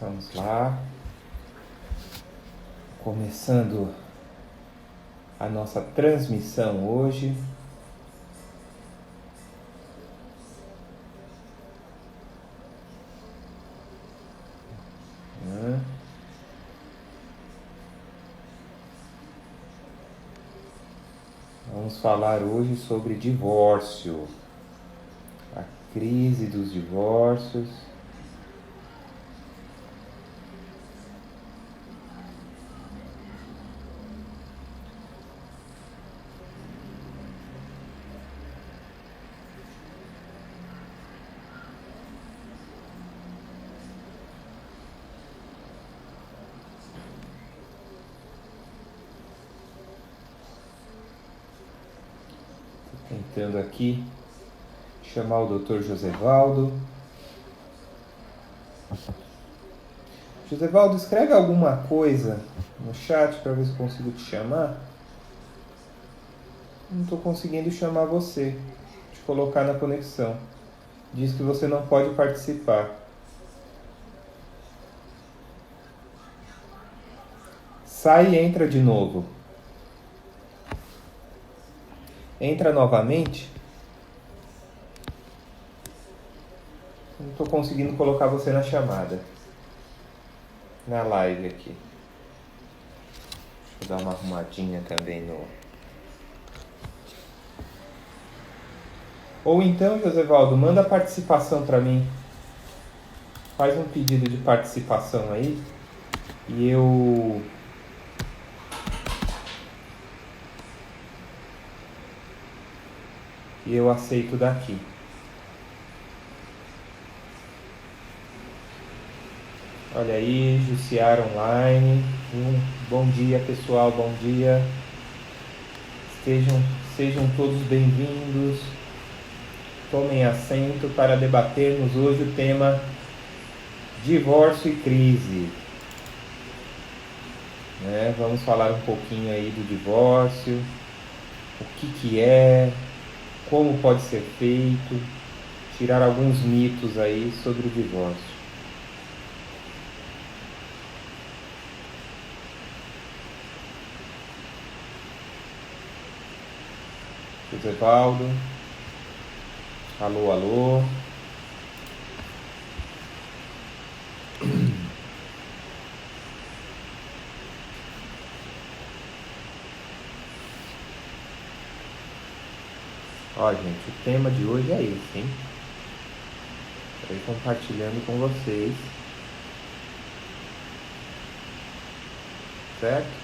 Vamos lá, começando a nossa transmissão hoje. Vamos falar hoje sobre divórcio, a crise dos divórcios. Tentando aqui chamar o Dr. Josevaldo. Josevaldo, escreve alguma coisa no chat para ver se consigo te chamar. Não estou conseguindo chamar você, te colocar na conexão. Diz que você não pode participar. Sai e entra de novo. Entra novamente. Não estou conseguindo colocar você na chamada. Na live aqui. Deixa eu dar uma arrumadinha também no... Ou então, Josevaldo, manda a participação para mim. Faz um pedido de participação aí. E eu aceito daqui. Olha aí, Jussiara Online. Bom dia, pessoal, bom dia. Sejam todos bem-vindos. Tomem assento para debatermos hoje o tema divórcio e crise. Vamos falar um pouquinho aí do divórcio, o que é, como pode ser feito, tirar alguns mitos aí sobre o divórcio. Josevaldo, alô, alô. Ó, gente, o tema de hoje é esse, hein? Estou compartilhando com vocês. Certo?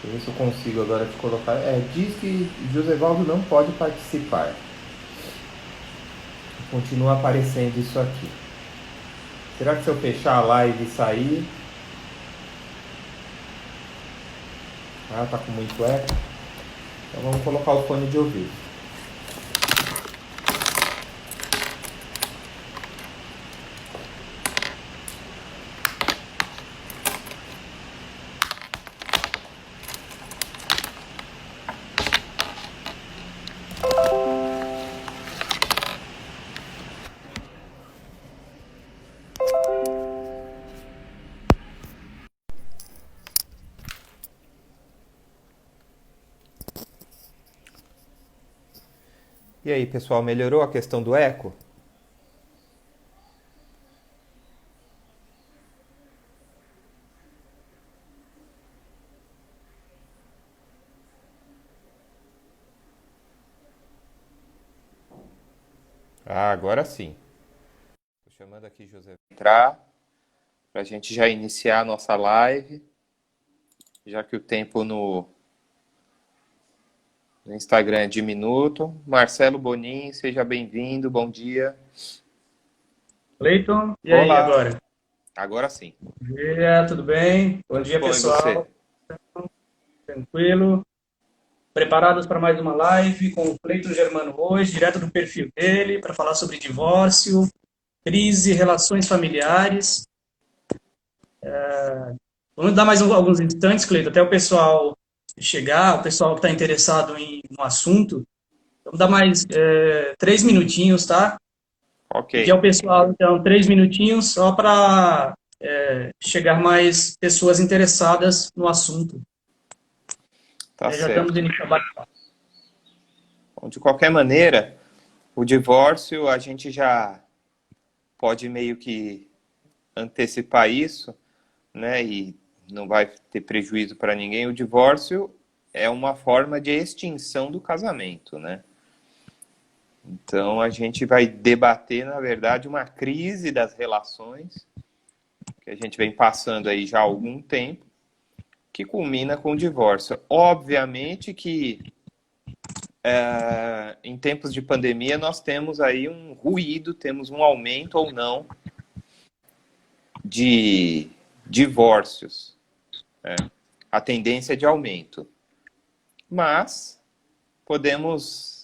Deixa eu ver se eu consigo agora te colocar. Diz que Josevaldo não pode participar. Continua aparecendo isso aqui. Será que se eu fechar a live e sair... tá com muito eco. Então vamos colocar o fone de ouvido. E aí, pessoal, melhorou a questão do eco? Agora sim. Estou chamando aqui José entrar para a gente já iniciar a nossa live, já que o tempo no Instagram é diminuto. Marcelo Bonin, seja bem-vindo, bom dia. Cleiton, e Olá. aí agora? Agora sim. Bom dia, tudo bem? Bom dia, pessoal. Tranquilo? Preparados para mais uma live com o Cleiton Germano hoje, direto do perfil dele, para falar sobre divórcio, crise, relações familiares. Vamos dar mais alguns instantes, Cleiton, até o pessoal chegar, o pessoal que está interessado no assunto. Vamos dar mais 3 minutinhos, tá? Pedir Ok, ao pessoal, então, 3 minutinhos só para chegar mais pessoas interessadas no assunto. tá Já estamos certo. iniciando. Bom, de qualquer maneira, o divórcio a gente já pode meio que antecipar isso, né? E não vai ter prejuízo para ninguém. O divórcio é uma forma de extinção do casamento, né? Então a gente vai debater, na verdade, uma crise das relações que a gente vem passando aí já há algum tempo, que culmina com o divórcio. Obviamente que em tempos de pandemia nós temos aí um ruído, temos um aumento ou não de divórcios. Né? A tendência é de aumento. Mas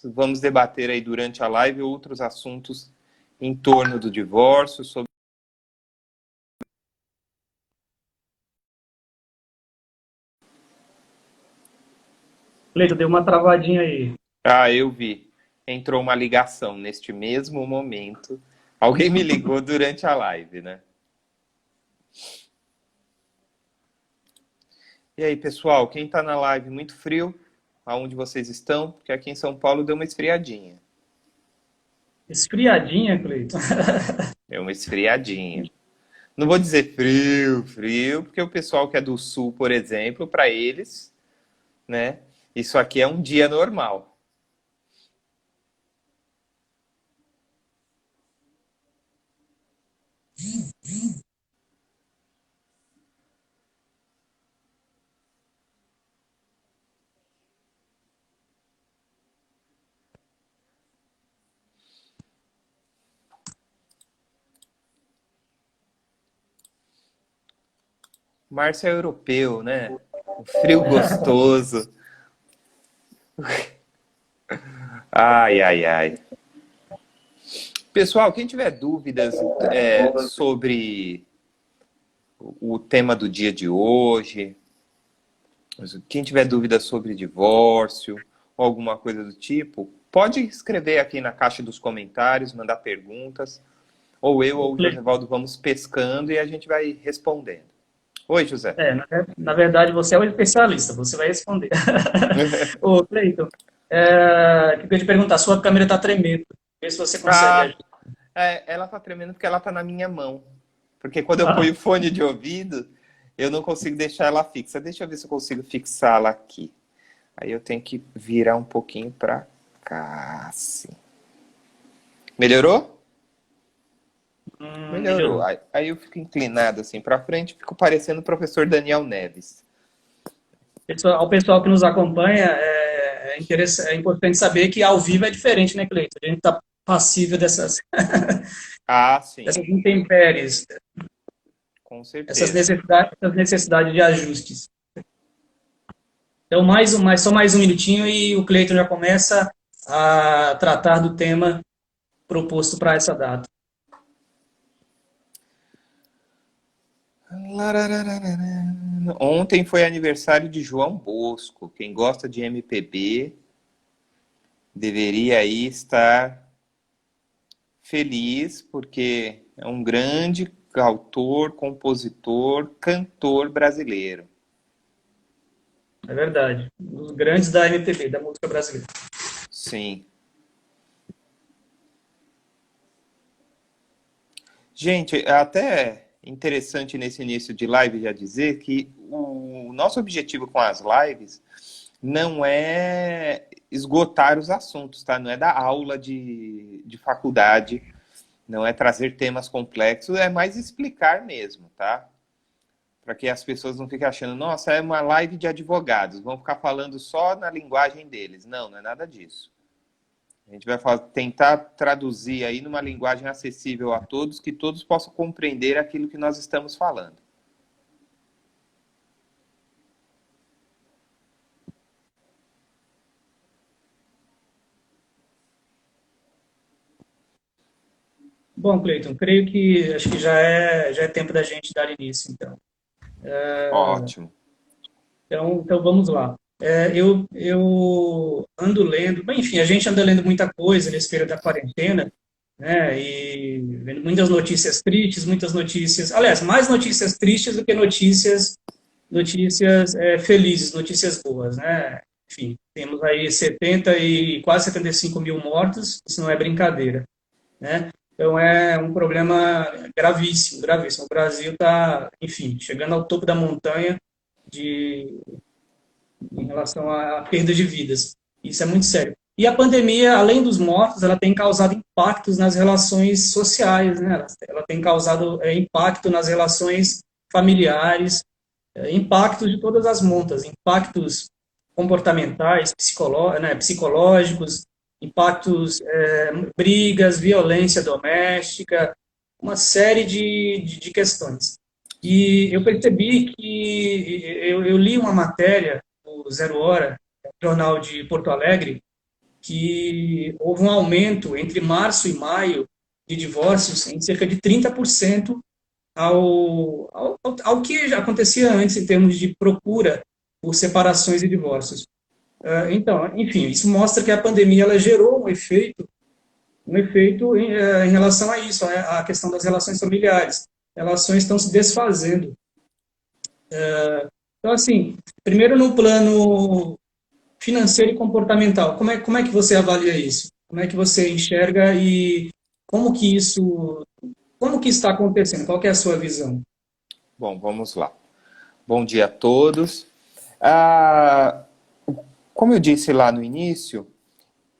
vamos debater aí durante a live outros assuntos em torno do divórcio, sobre... Cleiton, deu uma travadinha aí. Ah, eu vi. Entrou uma ligação neste mesmo momento. Alguém me ligou durante a live, né? E aí, pessoal, quem tá na live muito frio, aonde vocês estão? Porque aqui em São Paulo deu uma esfriadinha. Esfriadinha, Cleiton. Deu uma esfriadinha. Não vou dizer frio, frio, porque o pessoal que é do sul, por exemplo, para eles, né? Isso aqui é um dia normal. Márcio é europeu, né? Um frio gostoso. Ai, ai, ai. Pessoal, quem tiver dúvidas sobre o tema do dia de hoje, quem tiver dúvidas sobre divórcio ou alguma coisa do tipo, pode escrever aqui na caixa dos comentários, mandar perguntas, ou eu ou o Josevaldo vamos pescando e a gente vai respondendo. Oi, José. Na verdade, você é o especialista, você vai responder. Ô, Cleiton, que eu ia te perguntar, sua câmera está tremendo. Vê se você consegue Ah, ajudar. ela tá tremendo porque ela tá na minha mão. Porque quando eu ponho fone de ouvido, eu não consigo deixar ela fixa. Deixa eu ver se eu consigo fixá-la aqui. Aí eu tenho que virar um pouquinho pra cá, assim. Melhorou? Melhorou. Melhorou. Aí eu fico inclinado assim pra frente, fico parecendo o professor Daniel Neves. Ao pessoal que nos acompanha, é importante saber que ao vivo é diferente, né, Cleiton? A gente está passível dessas, Ah, sim, dessas intempéries, com essas certeza. necessidades de ajustes. Então, só mais um minutinho e o Cleiton já começa a tratar do tema proposto para essa data. Ontem foi aniversário de João Bosco. Quem gosta de MPB deveria aí estar feliz, porque é um grande autor, compositor, cantor brasileiro. É verdade. Os grandes da MPB, da música brasileira. Sim. Gente, é até interessante nesse início de live já dizer que o nosso objetivo com as lives não é esgotar os assuntos, tá? Não é dar aula de faculdade, não é trazer temas complexos, é mais explicar mesmo, tá? Para que as pessoas não fiquem achando, nossa, é uma live de advogados, vão ficar falando só na linguagem deles. Não, não é nada disso. A gente vai tentar traduzir aí numa linguagem acessível a todos, que todos possam compreender aquilo que nós estamos falando. Bom, Cleiton, creio que acho que já é tempo da gente dar início, então. Ótimo. Então vamos lá. Eu ando lendo, bem, enfim, a gente anda lendo muita coisa nesse período da quarentena, né? E vendo muitas notícias tristes, muitas notícias, aliás, mais notícias tristes do que notícias felizes, notícias boas, né? Enfim, temos aí 70 e quase 75 mil mortos, isso não é brincadeira, né? Então é um problema gravíssimo, gravíssimo. O Brasil está, enfim, chegando ao topo da montanha de, em relação à perda de vidas. Isso é muito sério. E a pandemia, além dos mortos, ela tem causado impactos nas relações sociais, né? Ela tem causado impacto nas relações familiares, impactos de todas as montas, impactos comportamentais, psicológicos, impactos, brigas, violência doméstica, uma série de questões. E eu percebi que eu li uma matéria do Zero Hora, jornal de Porto Alegre, que houve um aumento entre março e maio de divórcios em cerca de 30% ao que já acontecia antes em termos de procura por separações e divórcios. Então, enfim, isso mostra que a pandemia ela gerou um efeito em relação a isso, a questão das relações familiares. Relações estão se desfazendo. Então, assim, primeiro no plano financeiro e comportamental, como é que você avalia isso? Como é que você enxerga e como que isso, como que está acontecendo? Qual que é a sua visão? Bom, vamos lá. Bom dia a todos. Ah, como eu disse lá no início,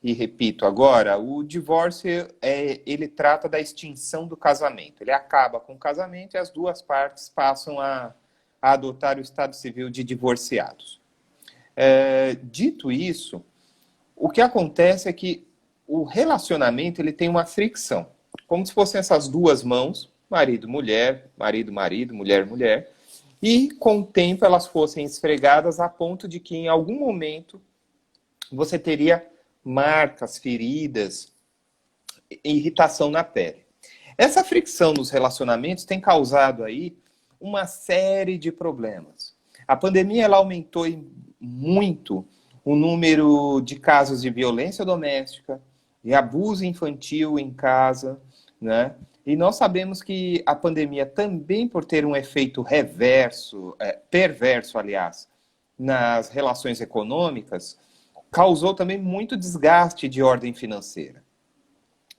e repito agora, o divórcio ele trata da extinção do casamento. Ele acaba com o casamento e as duas partes passam a adotar o estado civil de divorciados. Dito isso, o que acontece é que o relacionamento ele tem uma fricção, como se fossem essas duas mãos, marido-mulher, marido-marido, mulher-mulher, e com o tempo elas fossem esfregadas a ponto de que em algum momento você teria marcas, feridas, irritação na pele. Essa fricção nos relacionamentos tem causado aí uma série de problemas. A pandemia ela aumentou muito o número de casos de violência doméstica e abuso infantil em casa, né? E nós sabemos que a pandemia também, por ter um efeito reverso, perverso, aliás, nas relações econômicas, causou também muito desgaste de ordem financeira.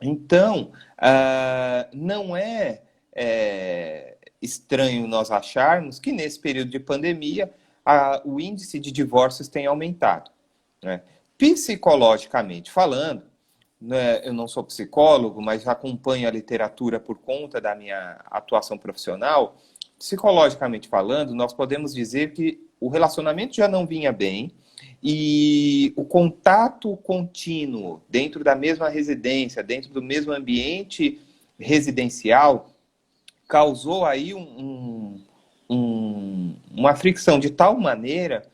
Então, não é estranho nós acharmos que nesse período de pandemia o índice de divórcios tem aumentado, né? Psicologicamente falando, né, eu não sou psicólogo, mas acompanho a literatura por conta da minha atuação profissional. Psicologicamente falando, nós podemos dizer que o relacionamento já não vinha bem e o contato contínuo dentro da mesma residência, dentro do mesmo ambiente residencial, causou aí uma fricção de tal maneira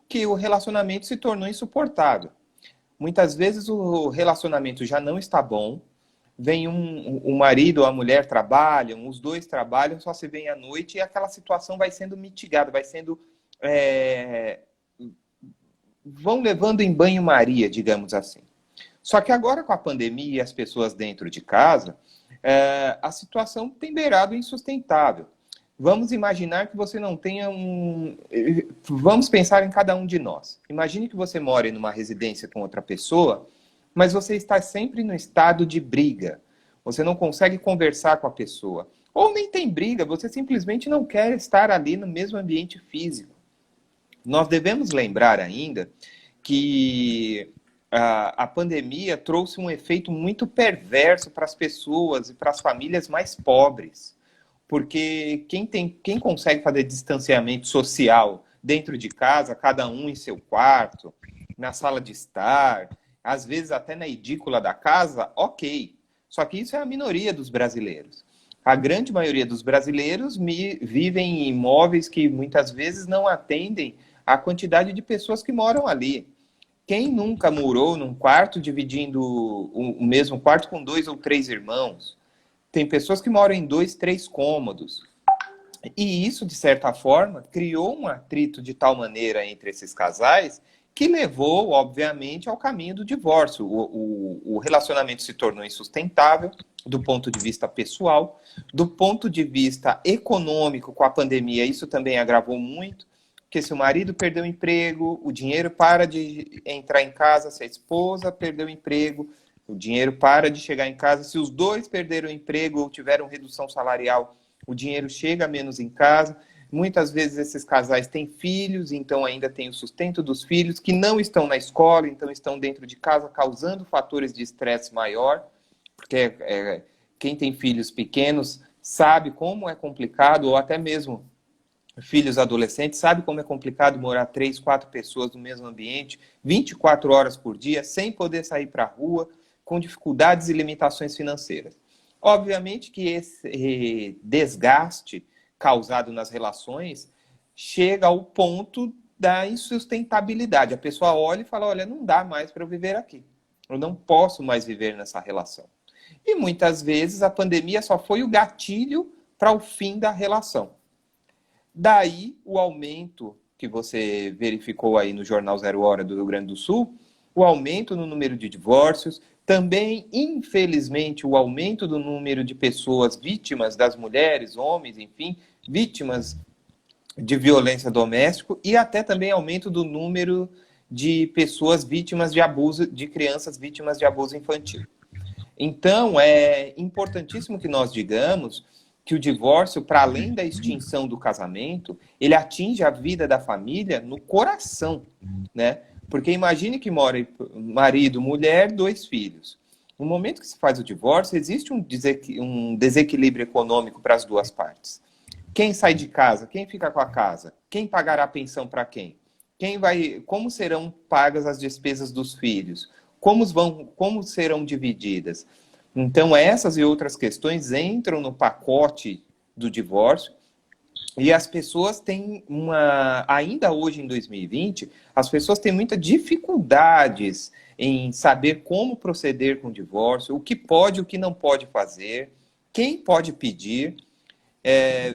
que o relacionamento se tornou insuportável. Muitas vezes o relacionamento já não está bom, vem o marido ou a mulher trabalham, os dois trabalham, só se vêem à noite e aquela situação vai sendo mitigada, vai sendo... vão levando em banho-maria, digamos assim. Só que agora com a pandemia e as pessoas dentro de casa, a situação tem beirado insustentável. Vamos imaginar que você não tenha Vamos pensar em cada um de nós. Imagine que você mora em uma residência com outra pessoa, mas você está sempre no estado de briga. Você não consegue conversar com a pessoa. Ou nem tem briga, você simplesmente não quer estar ali no mesmo ambiente físico. Nós devemos lembrar ainda que a pandemia trouxe um efeito muito perverso para as pessoas e para as famílias mais pobres. Porque quem consegue fazer distanciamento social dentro de casa, cada um em seu quarto, na sala de estar, às vezes até na edícula da casa, ok. Só que isso é a minoria dos brasileiros. A grande maioria dos brasileiros vivem em imóveis que muitas vezes não atendem a quantidade de pessoas que moram ali. Quem nunca morou num quarto dividindo o mesmo quarto com 2 ou 3 irmãos? Tem pessoas que moram em 2, 3 cômodos. E isso, de certa forma, criou um atrito de tal maneira entre esses casais que levou, obviamente, ao caminho do divórcio. O relacionamento se tornou insustentável do ponto de vista pessoal, do ponto de vista econômico, com a pandemia, isso também agravou muito, porque se o marido perdeu o emprego, o dinheiro para de entrar em casa, se a esposa perdeu o emprego, o dinheiro para de chegar em casa, se os dois perderam o emprego ou tiveram redução salarial, o dinheiro chega menos em casa. Muitas vezes esses casais têm filhos, então ainda tem o sustento dos filhos, que não estão na escola, então estão dentro de casa, causando fatores de estresse maior, porque quem tem filhos pequenos sabe como é complicado, ou até mesmo filhos adolescentes, sabe como é complicado morar 3, 4 pessoas no mesmo ambiente, 24 horas por dia, sem poder sair para a rua, com dificuldades e limitações financeiras. Obviamente que esse desgaste causado nas relações chega ao ponto da insustentabilidade. A pessoa olha e fala, olha, não dá mais para eu viver aqui. Eu não posso mais viver nessa relação. E muitas vezes a pandemia só foi o gatilho para o fim da relação. Daí o aumento que você verificou aí no Jornal Zero Hora do Rio Grande do Sul, o aumento no número de divórcios, também, infelizmente, o aumento do número de pessoas vítimas, das mulheres, homens, enfim, vítimas de violência doméstica e até também aumento do número de pessoas vítimas de abuso, de crianças vítimas de abuso infantil. Então, é importantíssimo que nós digamos que o divórcio, para além da extinção do casamento, ele atinge a vida da família no coração, né? Porque imagine que mora marido, mulher, 2 filhos. No momento que se faz o divórcio, existe um desequilíbrio econômico para as duas partes. Quem sai de casa? Quem fica com a casa? Quem pagará a pensão para quem? Como serão pagas as despesas dos filhos? Como serão divididas? Então, essas e outras questões entram no pacote do divórcio. E as pessoas têm ainda hoje em 2020, as pessoas têm muitas dificuldades em saber como proceder com o divórcio, o que pode e o que não pode fazer, quem pode pedir.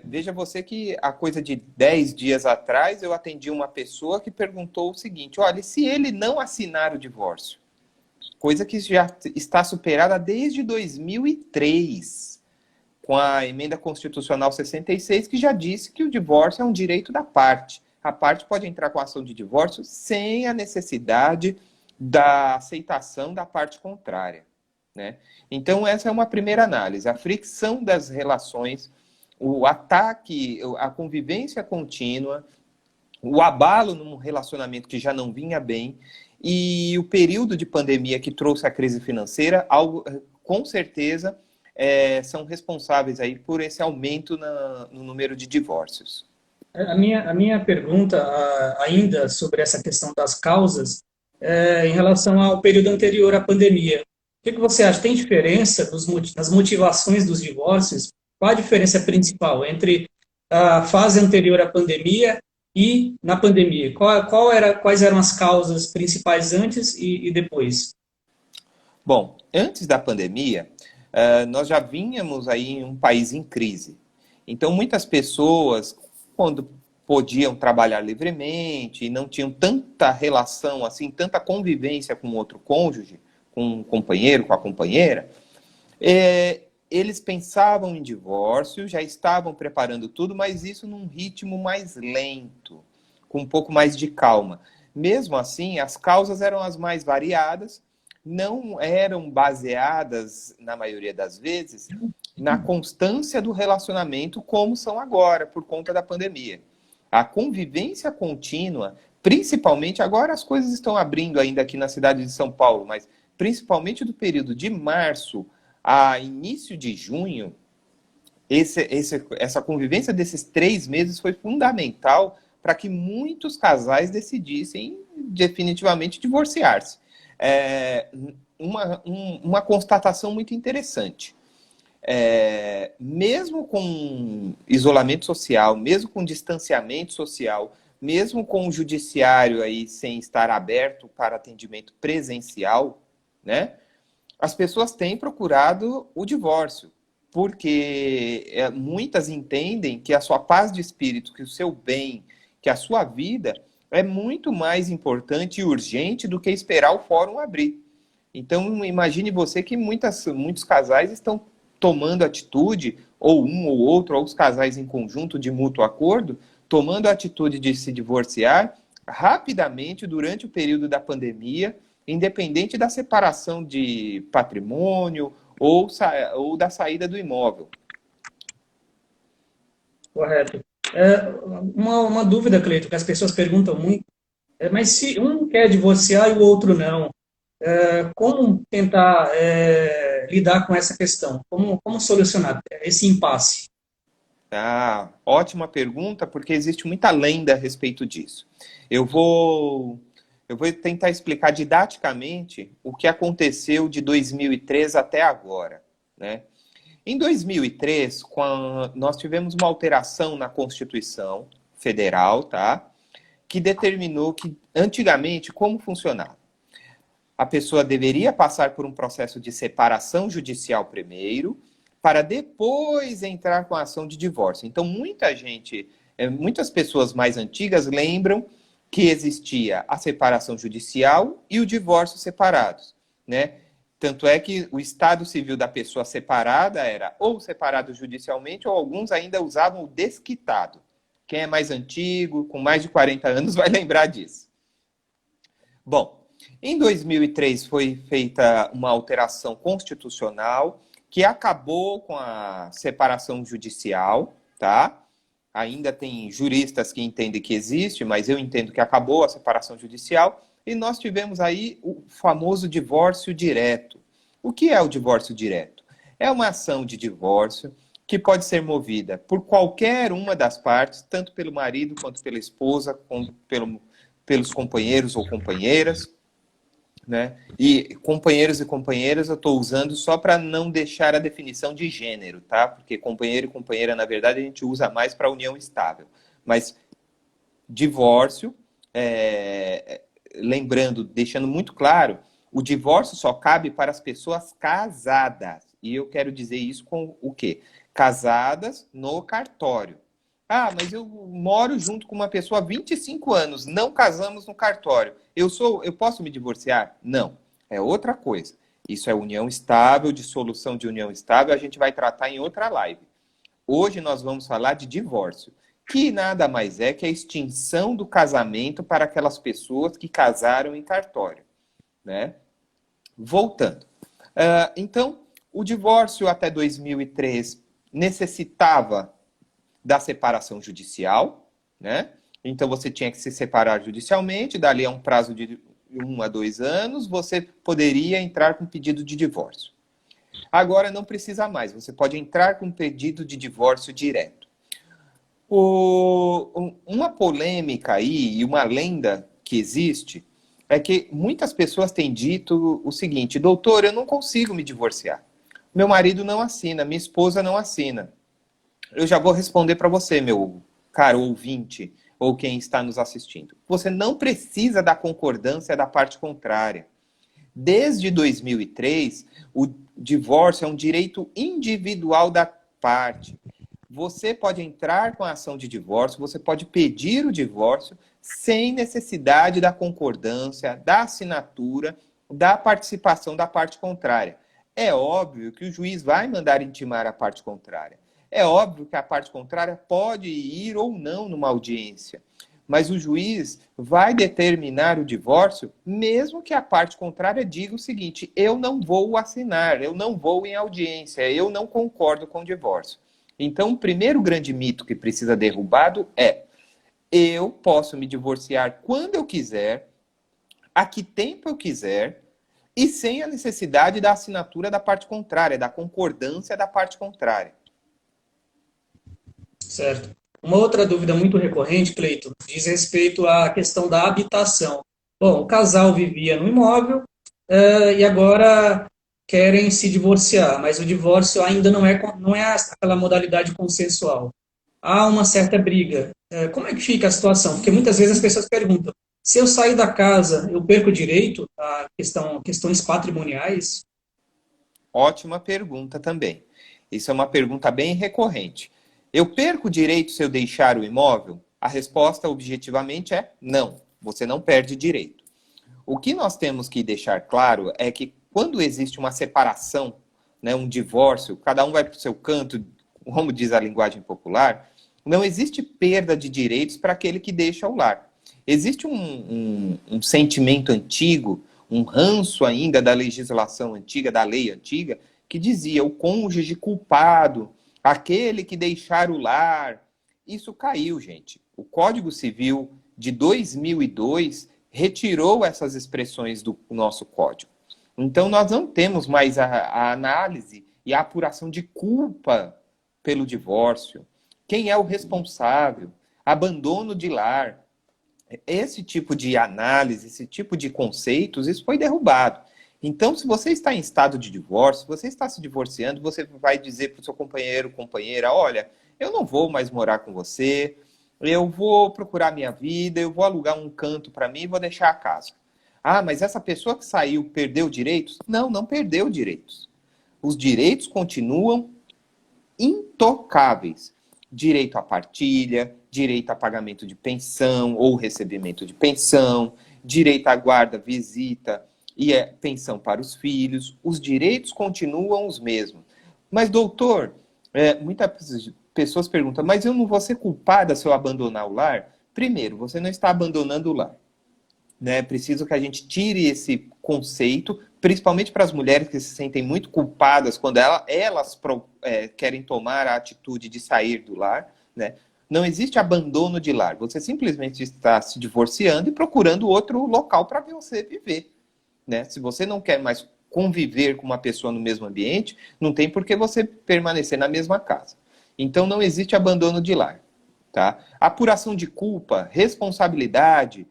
Veja você que a coisa de 10 dias atrás eu atendi uma pessoa que perguntou o seguinte, olha, e se ele não assinar o divórcio? Coisa que já está superada desde 2003. Com a emenda constitucional 66, que já disse que o divórcio é um direito da parte. A parte pode entrar com ação de divórcio sem a necessidade da aceitação da parte contrária, né? Então, essa é uma primeira análise. A fricção das relações, o ataque, a convivência contínua, o abalo num relacionamento que já não vinha bem e o período de pandemia que trouxe a crise financeira, com certeza, são responsáveis aí por esse aumento no número de divórcios. A minha pergunta ainda sobre essa questão das causas em relação ao período anterior à pandemia. O que você acha? Tem diferença nas motivações dos divórcios? Qual a diferença principal entre a fase anterior à pandemia e na pandemia? Quais eram as causas principais antes e depois? Bom, antes da pandemia, nós já vínhamos aí em um país em crise. Então, muitas pessoas, quando podiam trabalhar livremente e não tinham tanta relação, assim, tanta convivência com outro cônjuge, com um companheiro, com a companheira, eles pensavam em divórcio, já estavam preparando tudo, mas isso num ritmo mais lento, com um pouco mais de calma. Mesmo assim, as causas eram as mais variadas, não eram baseadas, na maioria das vezes, na constância do relacionamento, como são agora, por conta da pandemia. A convivência contínua, principalmente, agora as coisas estão abrindo ainda aqui na cidade de São Paulo, mas principalmente do período de março a início de junho, essa convivência desses 3 meses foi fundamental para que muitos casais decidissem definitivamente divorciar-se. Uma constatação muito interessante. Mesmo com isolamento social, mesmo com distanciamento social, mesmo com o judiciário aí sem estar aberto para atendimento presencial, né, as pessoas têm procurado o divórcio, porque muitas entendem que a sua paz de espírito, que o seu bem, que a sua vida é muito mais importante e urgente do que esperar o fórum abrir. Então, imagine você que muitos casais estão tomando atitude, ou um ou outro, ou os casais em conjunto de mútuo acordo, tomando a atitude de se divorciar rapidamente durante o período da pandemia, independente da separação de patrimônio ou da saída do imóvel. Correto. Uma dúvida, Cleito, que as pessoas perguntam muito, mas se um quer divorciar e o outro não, como tentar lidar com essa questão? Como solucionar esse impasse? Ah, ótima pergunta, porque existe muita lenda a respeito disso. Eu vou tentar explicar didaticamente o que aconteceu de 2003 até agora, né? Em 2003, nós tivemos uma alteração na Constituição Federal, tá? Que determinou que, antigamente, como funcionava? A pessoa deveria passar por um processo de separação judicial primeiro, para depois entrar com a ação de divórcio. Então, muitas pessoas mais antigas lembram que existia a separação judicial e o divórcio separados, né? Tanto é que o estado civil da pessoa separada era ou separado judicialmente, ou alguns ainda usavam o desquitado. Quem é mais antigo, com mais de 40 anos, vai lembrar disso. Bom, em 2003 foi feita uma alteração constitucional que acabou com a separação judicial, tá? Ainda tem juristas que entendem que existe, mas eu entendo que acabou a separação judicial, e nós tivemos aí o famoso divórcio direto. O que é o divórcio direto? É uma ação de divórcio que pode ser movida por qualquer uma das partes, tanto pelo marido quanto pela esposa, pelos companheiros ou companheiras, né? E companheiros e companheiras eu estou usando só para não deixar a definição de gênero, tá? Porque companheiro e companheira, na verdade, a gente usa mais para união estável. Mas divórcio, lembrando, deixando muito claro, o divórcio só cabe para as pessoas casadas. E eu quero dizer isso com o quê? Casadas no cartório. Ah, mas eu moro junto com uma pessoa há 25 anos, não casamos no cartório. Eu posso me divorciar? Não, é outra coisa. Isso é união estável, dissolução de união estável, a gente vai tratar em outra live. Hoje nós vamos falar de divórcio, que nada mais é que a extinção do casamento para aquelas pessoas que casaram em cartório, né? Voltando. Então, o divórcio até 2003 necessitava da separação judicial, né? Então você tinha que se separar judicialmente, dali a um prazo de 1 a 2 anos, você poderia entrar com pedido de divórcio. Agora não precisa mais, você pode entrar com pedido de divórcio direto. Uma polêmica aí e uma lenda que existe é que muitas pessoas têm dito o seguinte: doutor, eu não consigo me divorciar. Meu marido não assina, minha esposa não assina. Eu já vou responder para você, meu caro ouvinte, ou quem está nos assistindo. Você não precisa da concordância da parte contrária. Desde 2003, o divórcio é um direito individual da parte. Você pode entrar com a ação de divórcio, você pode pedir o divórcio sem necessidade da concordância, da assinatura, da participação da parte contrária. É óbvio que o juiz vai mandar intimar a parte contrária. É óbvio que a parte contrária pode ir ou não numa audiência, mas o juiz vai determinar o divórcio mesmo que a parte contrária diga o seguinte: eu não vou assinar, eu não vou em audiência, eu não concordo com o divórcio. Então, o primeiro grande mito que precisa derrubado é: eu posso me divorciar quando eu quiser, a que tempo eu quiser, e sem a necessidade da assinatura da parte contrária, da concordância da parte contrária. Certo. Uma outra dúvida muito recorrente, Cleiton, diz respeito à questão da habitação. Bom, o casal vivia no imóvel e agora querem se divorciar, mas o divórcio ainda não é aquela modalidade consensual. Há uma certa briga. Como é que fica a situação? Porque muitas vezes as pessoas perguntam: se eu sair da casa, eu perco direito a questões patrimoniais? Ótima pergunta também. Isso é uma pergunta bem recorrente. Eu perco o direito se eu deixar o imóvel? A resposta, objetivamente, é não. Você não perde direito. O que nós temos que deixar claro é que quando existe uma separação, né, um divórcio, cada um vai para o seu canto, como diz a linguagem popular, não existe perda de direitos para aquele que deixa o lar. Existe um sentimento antigo, um ranço ainda da legislação antiga, da lei antiga, que dizia o cônjuge culpado, aquele que deixar o lar. Isso caiu, gente. O Código Civil de 2002 retirou essas expressões do nosso código. Então, nós não temos mais a análise e a apuração de culpa pelo divórcio. Quem é o responsável? Abandono de lar. Esse tipo de análise, esse tipo de conceitos, isso foi derrubado. Então, se você está em estado de divórcio, você está se divorciando, você vai dizer para o seu companheiro, companheira, olha, eu não vou mais morar com você, eu vou procurar minha vida, eu vou alugar um canto para mim e vou deixar a casa. Ah, mas essa pessoa que saiu perdeu direitos? Não, não perdeu direitos. Os direitos continuam intocáveis. Direito à partilha, direito a pagamento de pensão ou recebimento de pensão, direito à guarda, visita e pensão para os filhos. Os direitos continuam os mesmos. Mas, doutor, muitas pessoas perguntam, mas eu não vou ser culpada se eu abandonar o lar? Primeiro, você não está abandonando o lar. Né? É preciso que a gente tire esse conceito, principalmente para as mulheres que se sentem muito culpadas quando elas querem tomar a atitude de sair do lar. Né? Não existe abandono de lar. Você simplesmente está se divorciando e procurando outro local para você viver. Né? Se você não quer mais conviver com uma pessoa no mesmo ambiente, não tem por que você permanecer na mesma casa. Então, não existe abandono de lar. Tá? Apuração de culpa, responsabilidade,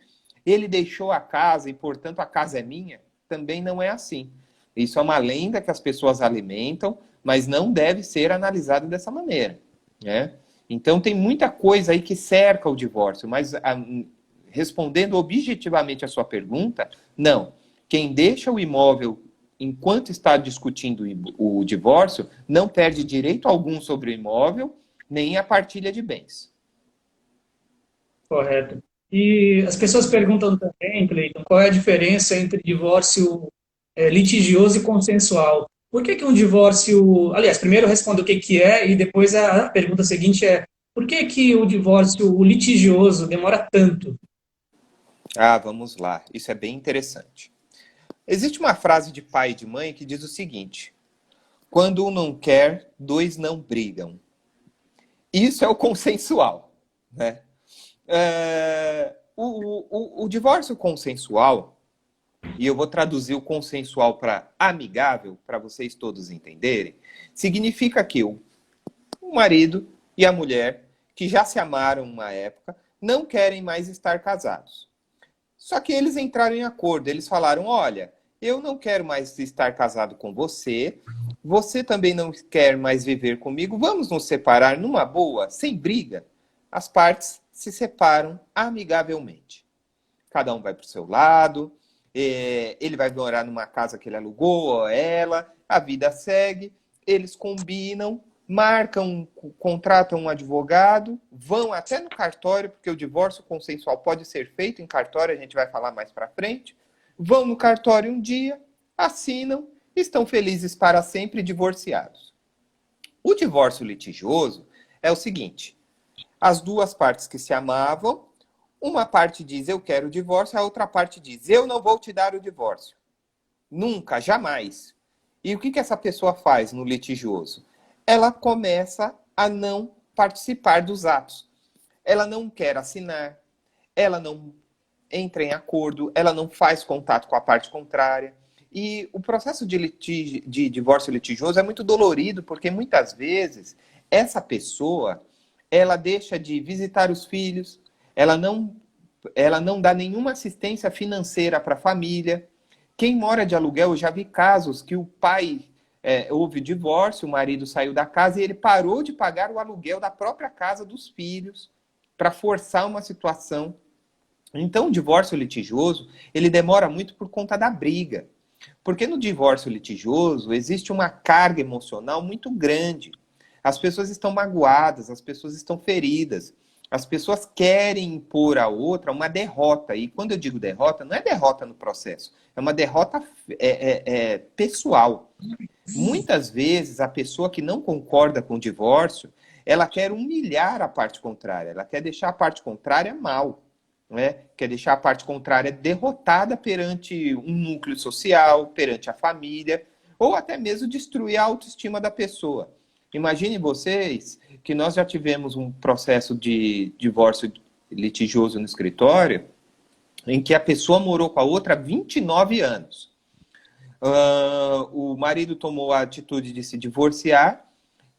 ele deixou a casa e, portanto, a casa é minha, também não é assim. Isso é uma lenda que as pessoas alimentam, mas não deve ser analisado dessa maneira. Né? Então, tem muita coisa aí que cerca o divórcio, mas respondendo objetivamente a sua pergunta, não. Quem deixa o imóvel enquanto está discutindo o divórcio não perde direito algum sobre o imóvel, nem a partilha de bens. Correto. E as pessoas perguntam também, Cleiton, qual é a diferença entre divórcio litigioso e consensual? Por que um divórcio... Aliás, primeiro respondo o que é e depois a pergunta seguinte é por que o divórcio litigioso demora tanto? Ah, vamos lá. Isso é bem interessante. Existe uma frase de pai e de mãe que diz o seguinte: quando um não quer, dois não brigam. Isso é o consensual, né? O divórcio consensual, e eu vou traduzir o consensual para amigável, para vocês todos entenderem, significa que o marido e a mulher, que já se amaram uma época, não querem mais estar casados. Só que eles entraram em acordo, eles falaram, olha, eu não quero mais estar casado com você, você também não quer mais viver comigo, vamos nos separar numa boa, sem briga. As partes se separam amigavelmente. Cada um vai para o seu lado, ele vai morar numa casa que ele alugou, ou ela, a vida segue, eles combinam, marcam, contratam um advogado, vão até no cartório, porque o divórcio consensual pode ser feito em cartório, a gente vai falar mais para frente, vão no cartório um dia, assinam, estão felizes para sempre divorciados. O divórcio litigioso é o seguinte: as duas partes que se amavam, uma parte diz eu quero o divórcio, a outra parte diz eu não vou te dar o divórcio. Nunca, jamais. E o que essa pessoa faz no litigioso? Ela começa a não participar dos atos. Ela não quer assinar, ela não entra em acordo, ela não faz contato com a parte contrária. E o processo de divórcio litigioso é muito dolorido, porque muitas vezes essa pessoa, ela deixa de visitar os filhos, ela não dá nenhuma assistência financeira para a família. Quem mora de aluguel, eu já vi casos que o pai houve divórcio, o marido saiu da casa e ele parou de pagar o aluguel da própria casa dos filhos para forçar uma situação. Então, o divórcio litigioso, ele demora muito por conta da briga. Porque no divórcio litigioso existe uma carga emocional muito grande. As pessoas estão magoadas, as pessoas estão feridas. As pessoas querem impor à outra uma derrota. E quando eu digo derrota, não é derrota no processo. É uma derrota pessoal. Muitas vezes, a pessoa que não concorda com o divórcio, ela quer humilhar a parte contrária. Ela quer deixar a parte contrária mal. Né? Quer deixar a parte contrária derrotada perante um núcleo social, perante a família, ou até mesmo destruir a autoestima da pessoa. Imaginem vocês que nós já tivemos um processo de divórcio litigioso no escritório, em que a pessoa morou com a outra há 29 anos. O marido tomou a atitude de se divorciar,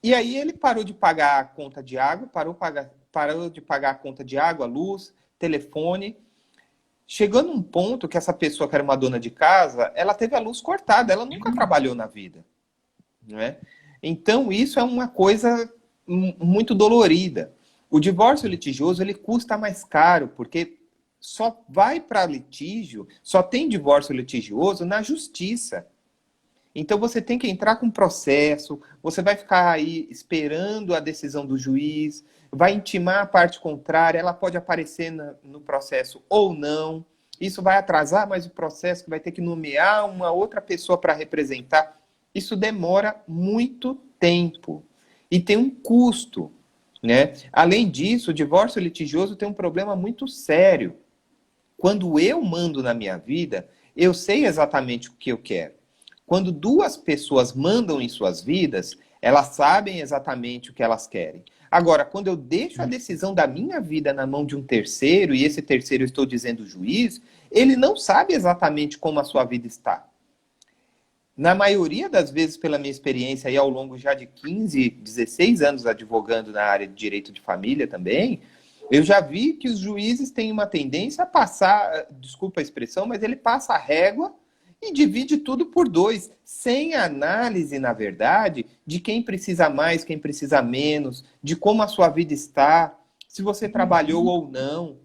e aí ele parou de pagar a conta de água, parou de pagar a conta de água, luz, telefone. Chegando um ponto que essa pessoa, que era uma dona de casa, ela teve a luz cortada, ela nunca trabalhou na vida. Né? Então, isso é uma coisa muito dolorida. O divórcio litigioso, ele custa mais caro, porque só vai para litígio, só tem divórcio litigioso na justiça. Então, você tem que entrar com processo, você vai ficar aí esperando a decisão do juiz, vai intimar a parte contrária, ela pode aparecer no processo ou não. Isso vai atrasar mais o processo, que vai ter que nomear uma outra pessoa para representar. Isso demora muito tempo e tem um custo, né? Além disso, o divórcio litigioso tem um problema muito sério. Quando eu mando na minha vida, eu sei exatamente o que eu quero. Quando duas pessoas mandam em suas vidas, elas sabem exatamente o que elas querem. Agora, quando eu deixo a decisão da minha vida na mão de um terceiro, e esse terceiro, eu estou dizendo, o juiz, ele não sabe exatamente como a sua vida está. Na maioria das vezes, pela minha experiência, aí ao longo já de 15, 16 anos advogando na área de direito de família também, eu já vi que os juízes têm uma tendência a passar, desculpa a expressão, mas ele passa a régua e divide tudo por dois, sem análise, na verdade, de quem precisa mais, quem precisa menos, de como a sua vida está, se você trabalhou ou não,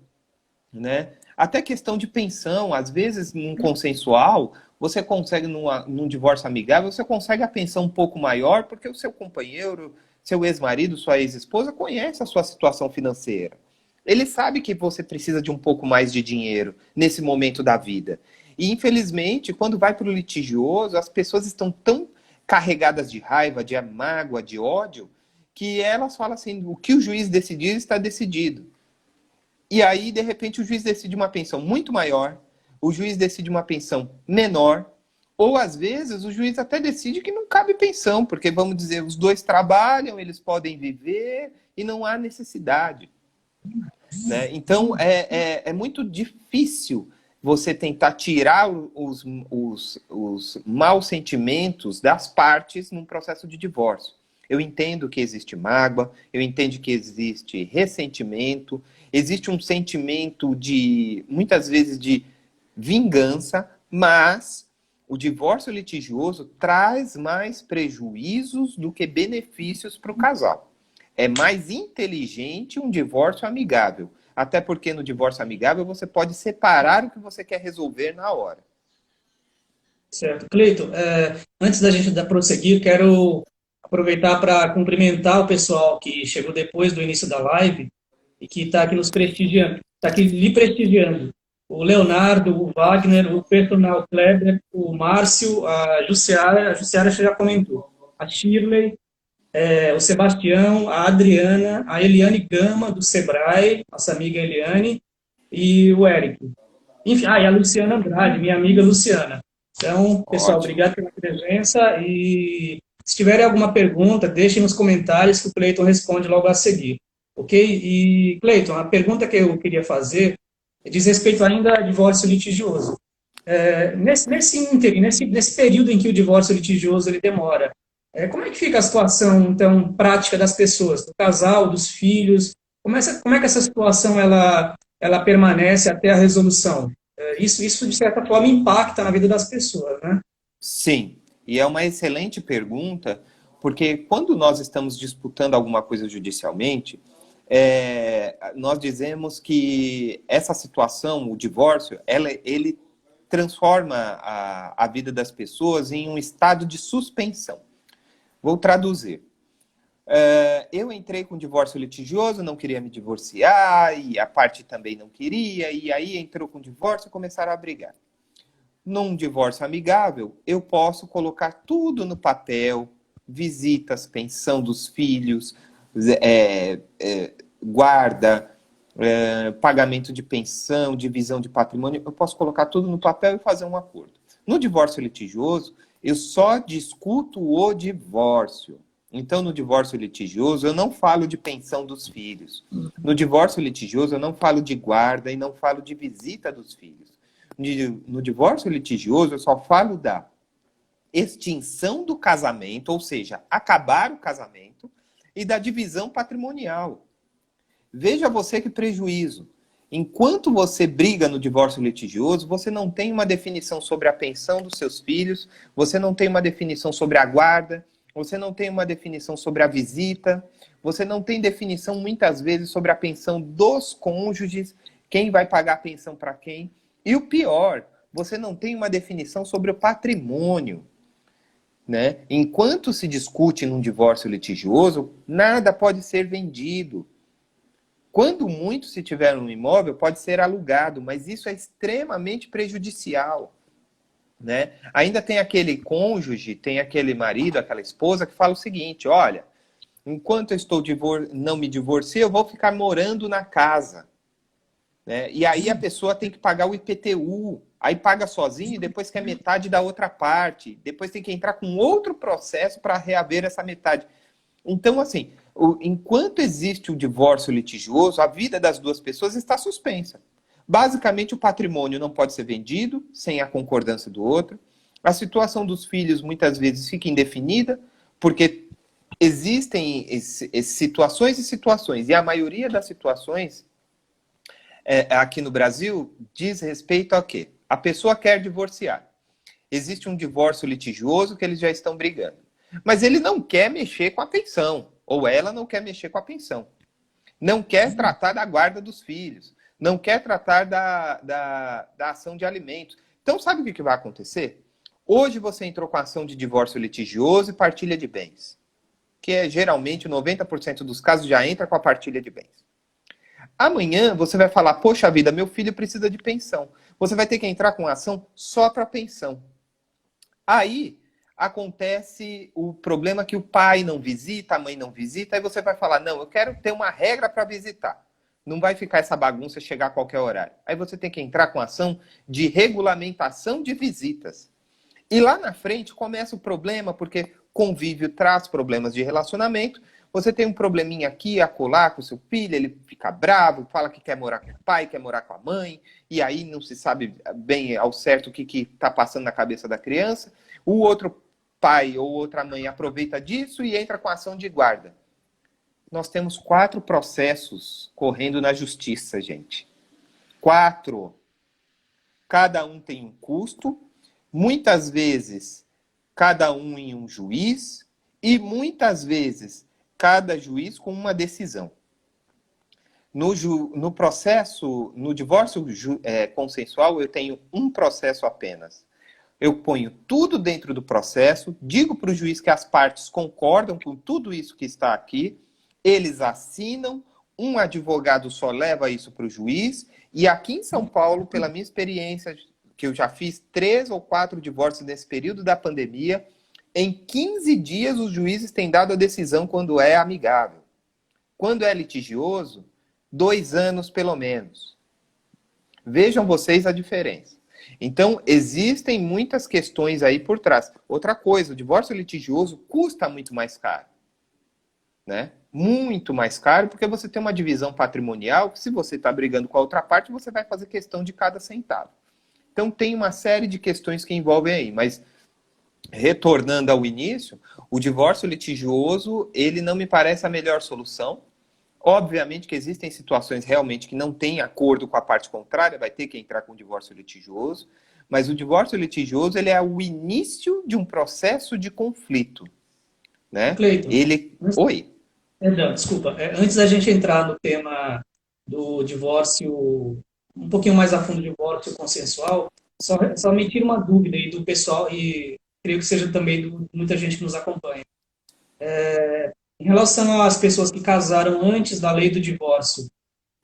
né? Até questão de pensão, às vezes, num consensual, você consegue, num divórcio amigável, você consegue a pensão um pouco maior, porque o seu companheiro, seu ex-marido, sua ex-esposa, conhece a sua situação financeira. Ele sabe que você precisa de um pouco mais de dinheiro nesse momento da vida. E, infelizmente, quando vai para o litigioso, as pessoas estão tão carregadas de raiva, de mágoa, de ódio, que elas falam assim, o que o juiz decidir está decidido. E aí, de repente, o juiz decide uma pensão muito maior, o juiz decide uma pensão menor, ou, às vezes, o juiz até decide que não cabe pensão, porque, vamos dizer, os dois trabalham, eles podem viver e não há necessidade. Né? Então, é muito difícil você tentar tirar os maus sentimentos das partes num processo de divórcio. Eu entendo que existe mágoa, eu entendo que existe ressentimento, existe um sentimento de, muitas vezes, de vingança, mas o divórcio litigioso traz mais prejuízos do que benefícios para o casal. É mais inteligente um divórcio amigável. Até porque no divórcio amigável você pode separar o que você quer resolver na hora. Certo. Cleiton, antes da gente prosseguir, quero aproveitar para cumprimentar o pessoal que chegou depois do início da live e que está aqui nos prestigiando, está aqui lhe prestigiando. O Leonardo, o Wagner, o personal Kleber, o Márcio, a Jussiara já comentou, a Shirley, o Sebastião, a Adriana, a Eliane Gama, do Sebrae, nossa amiga Eliane, e o Eric. Enfim, e a Luciana Andrade, minha amiga Luciana. Então, pessoal, Ótimo. obrigado pela presença e se tiverem alguma pergunta, deixem nos comentários que o Cleiton responde logo a seguir. Ok? E, Cleiton, a pergunta que eu queria fazer diz respeito ainda a divórcio litigioso. Nesse período em que o divórcio litigioso ele demora, como é que fica a situação, então, prática das pessoas, do casal, dos filhos? Como é que essa situação ela permanece até a resolução? Isso, de certa forma, impacta na vida das pessoas, né? Sim, e é uma excelente pergunta, porque quando nós estamos disputando alguma coisa judicialmente, nós dizemos que essa situação, o divórcio, ele transforma a vida das pessoas em um estado de suspensão. Vou traduzir. Eu entrei com divórcio litigioso, não queria me divorciar, e a parte também não queria, e aí entrou com divórcio e começaram a brigar. Num divórcio amigável, eu posso colocar tudo no papel, visitas, pensão dos filhos, guarda, pagamento de pensão, divisão de patrimônio, eu posso colocar tudo no papel e fazer um acordo. No divórcio litigioso, eu só discuto o divórcio. Então, no divórcio litigioso, eu não falo de pensão dos filhos. No divórcio litigioso, eu não falo de guarda e não falo de visita dos filhos. No divórcio litigioso, eu só falo da extinção do casamento, ou seja, acabar o casamento, e da divisão patrimonial. Veja você que prejuízo. Enquanto você briga no divórcio litigioso, você não tem uma definição sobre a pensão dos seus filhos, você não tem uma definição sobre a guarda, você não tem uma definição sobre a visita, você não tem definição, muitas vezes, sobre a pensão dos cônjuges, quem vai pagar a pensão para quem. E o pior, você não tem uma definição sobre o patrimônio. Né? Enquanto se discute num divórcio litigioso, nada pode ser vendido. Quando muito se tiver um imóvel, pode ser alugado, mas isso é extremamente prejudicial. Né? Ainda tem aquele cônjuge, tem aquele marido, aquela esposa que fala o seguinte, olha, enquanto eu estou não me divorciei, eu vou ficar morando na casa. Né? E aí a pessoa tem que pagar o IPTU, aí paga sozinho e depois quer metade da outra parte, depois tem que entrar com outro processo para reaver essa metade. Então, assim, enquanto existe o divórcio litigioso, a vida das duas pessoas está suspensa. Basicamente, o patrimônio não pode ser vendido sem a concordância do outro. A situação dos filhos, muitas vezes, fica indefinida, porque existem situações e situações. E a maioria das situações, aqui no Brasil, diz respeito a quê? A pessoa quer divorciar. Existe um divórcio litigioso que eles já estão brigando. Mas ele não quer mexer com a pensão. Ou ela não quer mexer com a pensão. Não quer tratar da guarda dos filhos. Não quer tratar da ação de alimentos. Então, sabe o que vai acontecer? Hoje você entrou com a ação de divórcio litigioso e partilha de bens. Que é geralmente 90% dos casos já entra com a partilha de bens. Amanhã você vai falar, poxa vida, meu filho precisa de pensão. Você vai ter que entrar com a ação só para pensão. Aí acontece o problema que o pai não visita, a mãe não visita, aí você vai falar, não, eu quero ter uma regra para visitar. Não vai ficar essa bagunça chegar a qualquer horário. Aí você tem que entrar com ação de regulamentação de visitas. E lá na frente começa o problema, porque convívio traz problemas de relacionamento. Você tem um probleminha aqui, acolá com o seu filho, ele fica bravo, fala que quer morar com o pai, quer morar com a mãe, e aí não se sabe bem ao certo o que está passando na cabeça da criança. O outro pai ou outra mãe aproveita disso e entra com ação de guarda. Nós temos 4 processos correndo na justiça, gente. 4. Cada um tem um custo, muitas vezes cada um em um juiz, e muitas vezes cada juiz com uma decisão. No processo, no divórcio consensual, eu tenho um processo apenas. Eu ponho tudo dentro do processo, digo para o juiz que as partes concordam com tudo isso que está aqui, eles assinam, um advogado só leva isso para o juiz, e aqui em São Paulo, pela minha experiência, que eu já fiz 3 ou 4 divórcios nesse período da pandemia, em 15 dias os juízes têm dado a decisão quando é amigável. Quando é litigioso, 2 anos pelo menos. Vejam vocês a diferença. Então, existem muitas questões aí por trás. Outra coisa, o divórcio litigioso custa muito mais caro. Né? Muito mais caro, porque você tem uma divisão patrimonial que, se você está brigando com a outra parte, você vai fazer questão de cada centavo. Então, tem uma série de questões que envolvem aí, mas retornando ao início, o divórcio litigioso, ele não me parece a melhor solução. Obviamente que existem situações realmente que não tem acordo com a parte contrária, vai ter que entrar com o divórcio litigioso, mas o divórcio litigioso, ele é o início de um processo de conflito. Né? Cleiton, Oi? Perdão, desculpa. Antes da gente entrar no tema do divórcio, um pouquinho mais a fundo, divórcio consensual, só me tira uma dúvida aí do pessoal, e creio que seja também de muita gente que nos acompanha. Em relação às pessoas que casaram antes da lei do divórcio,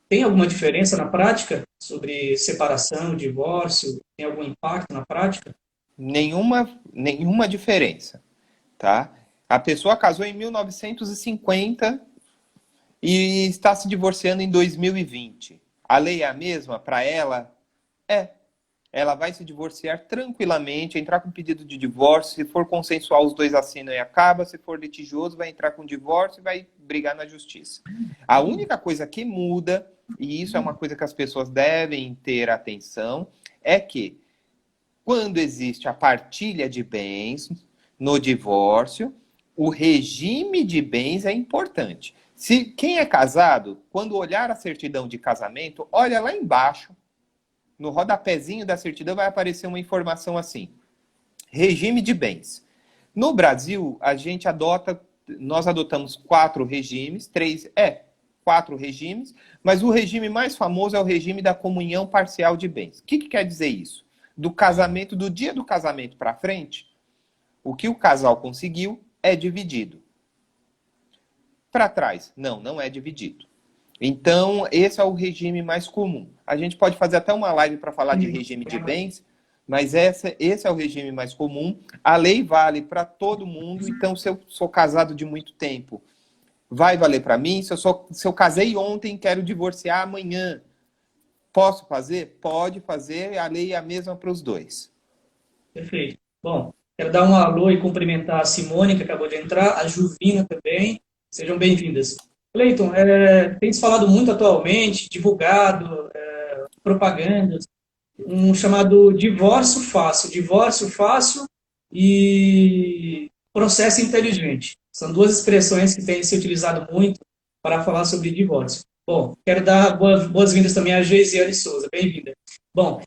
tem alguma diferença na prática sobre separação, divórcio? Tem algum impacto na prática? Nenhuma diferença, tá? A pessoa casou em 1950 e está se divorciando em 2020. A lei é a mesma para ela? É. Ela vai se divorciar tranquilamente, entrar com pedido de divórcio, se for consensual, os dois assinam e acaba, se for litigioso, vai entrar com divórcio e vai brigar na justiça. A única coisa que muda, e isso é uma coisa que as pessoas devem ter atenção, é que quando existe a partilha de bens no divórcio, o regime de bens é importante. Se quem é casado, quando olhar a certidão de casamento, olha lá embaixo, no rodapézinho da certidão vai aparecer uma informação assim: regime de bens. No Brasil, nós adotamos 4 regimes, 4 regimes, mas o regime mais famoso é o regime da comunhão parcial de bens. O que quer dizer isso? Do dia do casamento para frente, o que o casal conseguiu é dividido. Para trás, não é dividido. Então, esse é o regime mais comum. A gente pode fazer até uma live para falar de regime de bens, mas esse é o regime mais comum. A lei vale para todo mundo, então se eu sou casado de muito tempo, vai valer para mim. Se eu casei ontem, quero divorciar amanhã, posso fazer? Pode fazer, a lei é a mesma para os dois. Perfeito. Bom, quero dar um alô e cumprimentar a Simone, que acabou de entrar, a Juvina também. Sejam bem-vindas. Cleiton, tem se falado muito atualmente, divulgado, propagandas, um chamado divórcio fácil e processo inteligente. São duas expressões que têm se utilizado muito para falar sobre divórcio. Bom, quero dar boas-vindas também a Geisiane Souza, bem-vinda. Bom,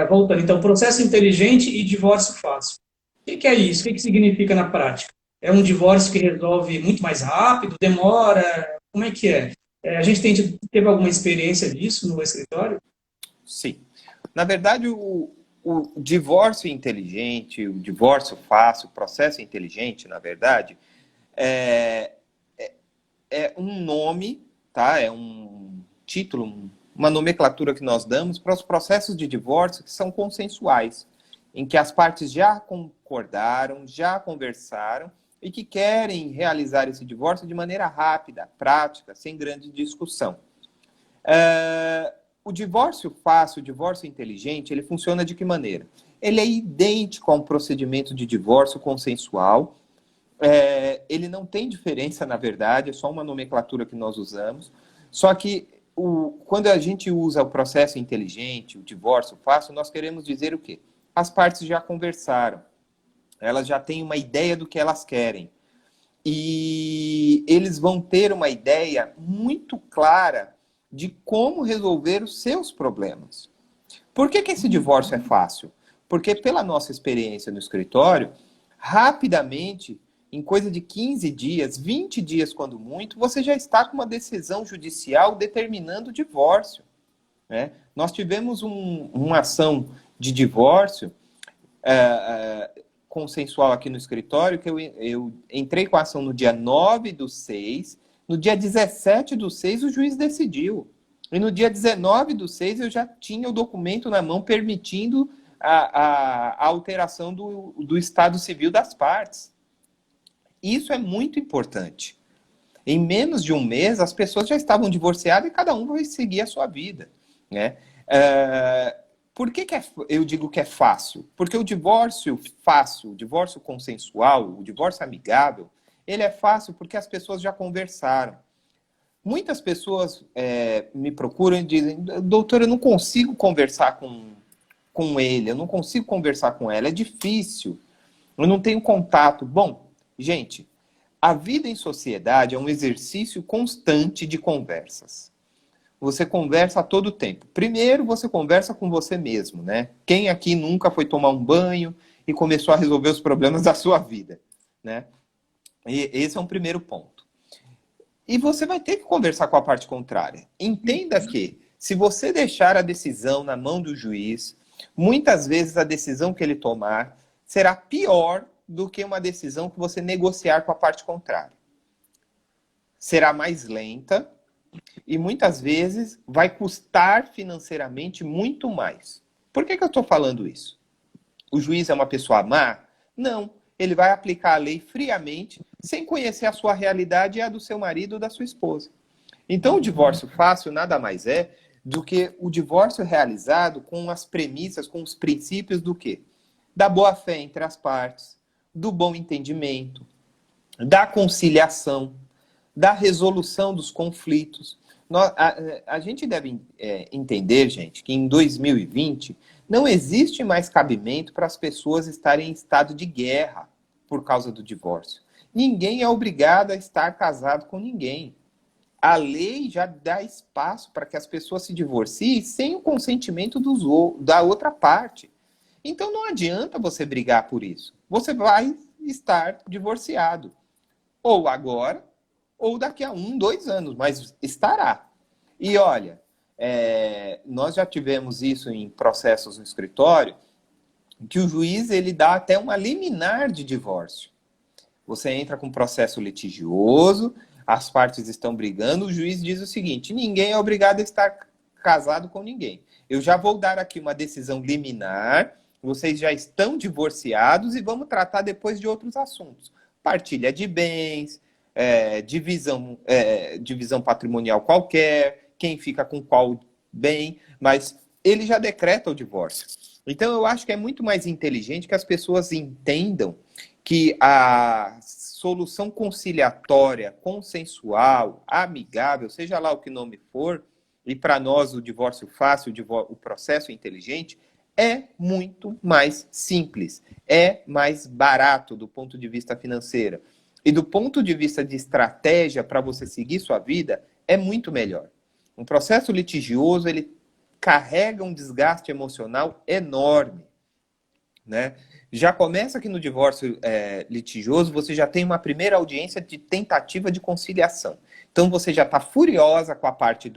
voltando, então, processo inteligente e divórcio fácil. O que é isso? O que significa na prática? É um divórcio que resolve muito mais rápido? Demora? Como é que é? A gente teve alguma experiência disso no escritório? Sim. Na verdade, o divórcio inteligente, o divórcio fácil, o processo inteligente, na verdade, é um nome, tá? É um título, uma nomenclatura que nós damos para os processos de divórcio que são consensuais, em que as partes já concordaram, já conversaram e que querem realizar esse divórcio de maneira rápida, prática, sem grande discussão. O divórcio fácil, o divórcio inteligente, ele funciona de que maneira? Ele é idêntico a um procedimento de divórcio consensual. Ele não tem diferença, na verdade, é só uma nomenclatura que nós usamos. Só que quando a gente usa o processo inteligente, o divórcio fácil, nós queremos dizer o quê? As partes já conversaram, elas já têm uma ideia do que elas querem. E eles vão ter uma ideia muito clara de como resolver os seus problemas. Por que esse divórcio é fácil? Porque pela nossa experiência no escritório, rapidamente, em coisa de 15 dias, 20 dias quando muito, você já está com uma decisão judicial determinando o divórcio. Né? Nós tivemos uma ação de divórcio consensual aqui no escritório, que eu entrei com a ação no dia 9/6, no dia 17/6 o juiz decidiu. E no dia 19/6 eu já tinha o documento na mão permitindo a alteração do estado civil das partes. Isso é muito importante. Em menos de um mês, as pessoas já estavam divorciadas e cada um vai seguir a sua vida. Né? Por que eu digo que é fácil? Porque o divórcio fácil, o divórcio consensual, o divórcio amigável, ele é fácil porque as pessoas já conversaram. Muitas pessoas me procuram e dizem: doutor, eu não consigo conversar com ele, eu não consigo conversar com ela, é difícil, eu não tenho contato. Bom, gente, a vida em sociedade é um exercício constante de conversas. Você conversa a todo tempo. Primeiro, você conversa com você mesmo, né? Quem aqui nunca foi tomar um banho e começou a resolver os problemas da sua vida, né? E esse é um primeiro ponto. E você vai ter que conversar com a parte contrária. Entenda que, se você deixar a decisão na mão do juiz, muitas vezes a decisão que ele tomar será pior do que uma decisão que você negociar com a parte contrária. será mais lenta e muitas vezes vai custar financeiramente muito mais. Por que eu estou falando isso? O juiz é uma pessoa má? Não. Ele vai aplicar a lei friamente, sem conhecer a sua realidade e a do seu marido ou da sua esposa. Então, o divórcio fácil nada mais é do que o divórcio realizado com as premissas, com os princípios do quê? Da boa-fé entre as partes, do bom entendimento, da conciliação, da resolução dos conflitos. A gente deve entender, gente, que em 2020 não existe mais cabimento para as pessoas estarem em estado de guerra por causa do divórcio. Ninguém é obrigado a estar casado com ninguém. A lei já dá espaço para que as pessoas se divorciem sem o consentimento da outra parte. Então não adianta você brigar por isso. Você vai estar divorciado. Ou agora, ou daqui a 1, 2 anos, mas estará. E olha, nós já tivemos isso em processos no escritório, que o juiz ele dá até uma liminar de divórcio. Você entra com um processo litigioso, as partes estão brigando, o juiz diz o seguinte: ninguém é obrigado a estar casado com ninguém. Eu já vou dar aqui uma decisão liminar, vocês já estão divorciados e vamos tratar depois de outros assuntos. Partilha de bens, divisão patrimonial qualquer, quem fica com qual bem, mas ele já decreta o divórcio. Então eu acho que é muito mais inteligente que as pessoas entendam que a solução conciliatória, consensual, amigável, seja lá o que nome for, e para nós o divórcio fácil, o processo inteligente, é muito mais simples, é mais barato do ponto de vista financeiro. E do ponto de vista de estratégia para você seguir sua vida, é muito melhor. Um processo litigioso, ele carrega um desgaste emocional enorme, né? Já começa que no divórcio litigioso, você já tem uma primeira audiência de tentativa de conciliação. Então você já está furiosa com a parte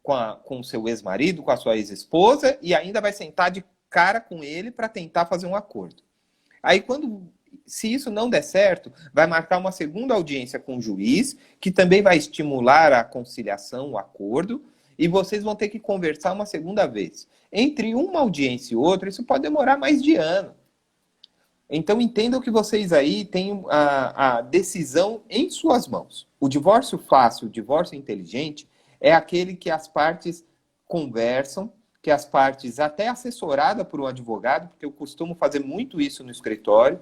com o seu ex-marido, com a sua ex-esposa, e ainda vai sentar de cara com ele para tentar fazer um acordo. Aí se isso não der certo, vai marcar uma segunda audiência com o juiz, que também vai estimular a conciliação, o acordo, e vocês vão ter que conversar uma segunda vez. Entre uma audiência e outra, isso pode demorar mais de ano. Então entendam que vocês aí têm a decisão em suas mãos. O divórcio fácil, o divórcio inteligente, é aquele que as partes conversam, que as partes, até assessorada por um advogado, porque eu costumo fazer muito isso no escritório,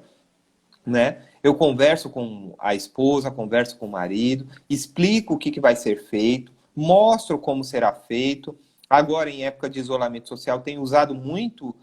né? Eu converso com a esposa, converso com o marido, explico o que vai ser feito, mostro como será feito. Agora, em época de isolamento social, tenho usado muito